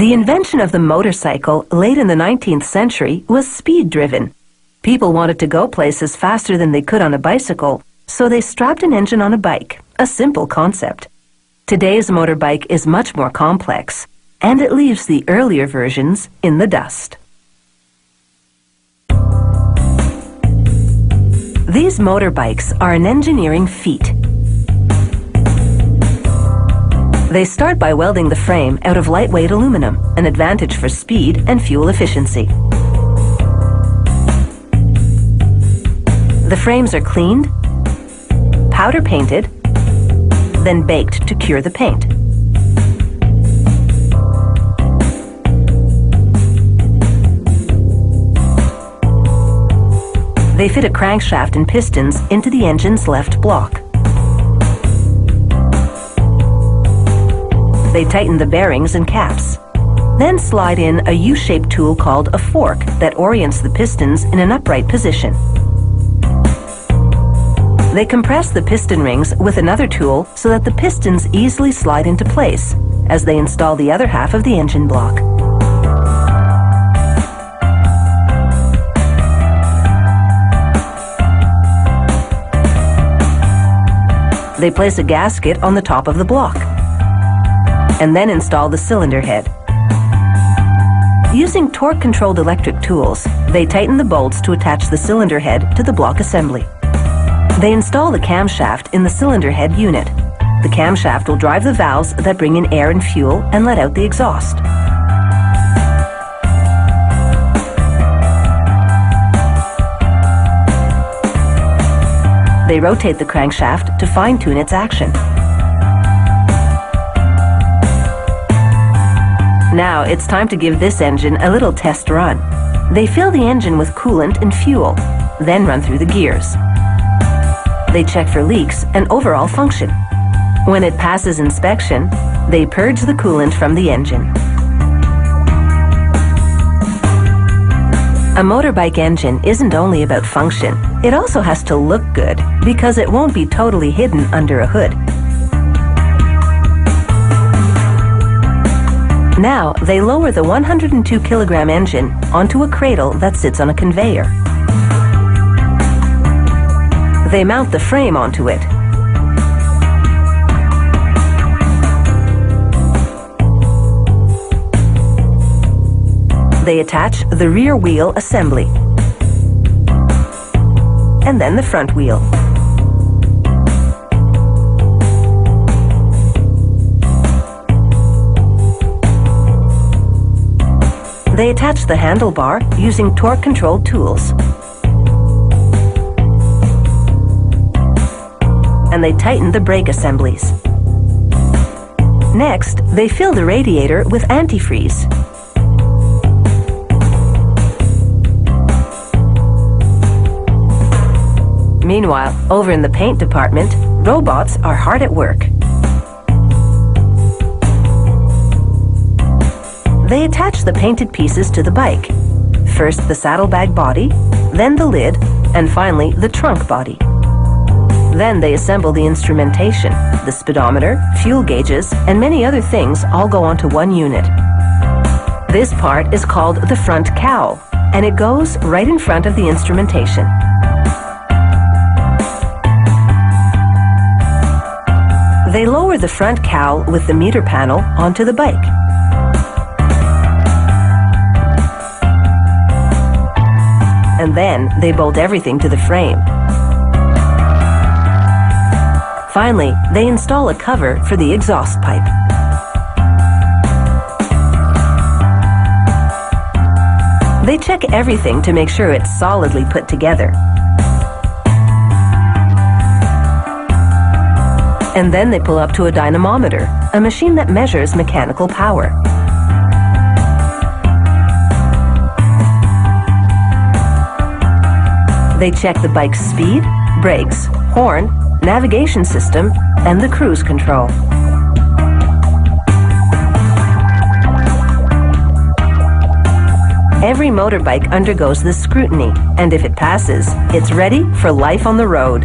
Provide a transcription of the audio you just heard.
The invention of the motorcycle late in the 19th century was speed-driven. People wanted to go places faster than they could on a bicycle, so they strapped an engine on a bike, a simple concept. Today's motorbike is much more complex, and it leaves the earlier versions in the dust. These motorbikes are an engineering feat. They start by welding the frame out of lightweight aluminum, an advantage for speed and fuel efficiency. The frames are cleaned, powder painted, then baked to cure the paint. They fit a crankshaft and pistons into the engine's left block. They tighten the bearings and caps, then slide in a U-shaped tool called a fork that orients the pistons in an upright position. They compress the piston rings with another tool so that the pistons easily slide into place as they install the other half of the engine block. They place a gasket on the top of the block and then install the cylinder head. Using torque-controlled electric tools, they tighten the bolts to attach the cylinder head to the block assembly. They install the camshaft in the cylinder head unit. The camshaft will drive the valves that bring in air and fuel and let out the exhaust. They rotate the crankshaft to fine-tune its action. Now it's time to give this engine a little test run. They fill the engine with coolant and fuel, then run through the gears. They check for leaks and overall function. When it passes inspection, they purge the coolant from the engine. A motorbike engine isn't only about function. It also has to look good because it won't be totally hidden under a hood. Now, they lower the 102-kilogram engine onto a cradle that sits on a conveyor. They mount the frame onto it. They attach the rear wheel assembly, and then the front wheel. They attach the handlebar using torque-controlled tools. And they tighten the brake assemblies. Next, they fill the radiator with antifreeze. Meanwhile, over in the paint department, robots are hard at work. They attach the painted pieces to the bike. First the saddlebag body, then the lid, and finally the trunk body. Then they assemble the instrumentation. The speedometer, fuel gauges, and many other things all go onto one unit. This part is called the front cowl, and it goes right in front of the instrumentation. They lower the front cowl with the meter panel onto the bike. And then they bolt everything to the frame. Finally, they install a cover for the exhaust pipe. They check everything to make sure it's solidly put together. And then they pull up to a dynamometer, a machine that measures mechanical power. They check the bike's speed, brakes, horn, navigation system, and the cruise control. Every motorbike undergoes this scrutiny, and if it passes, it's ready for life on the road.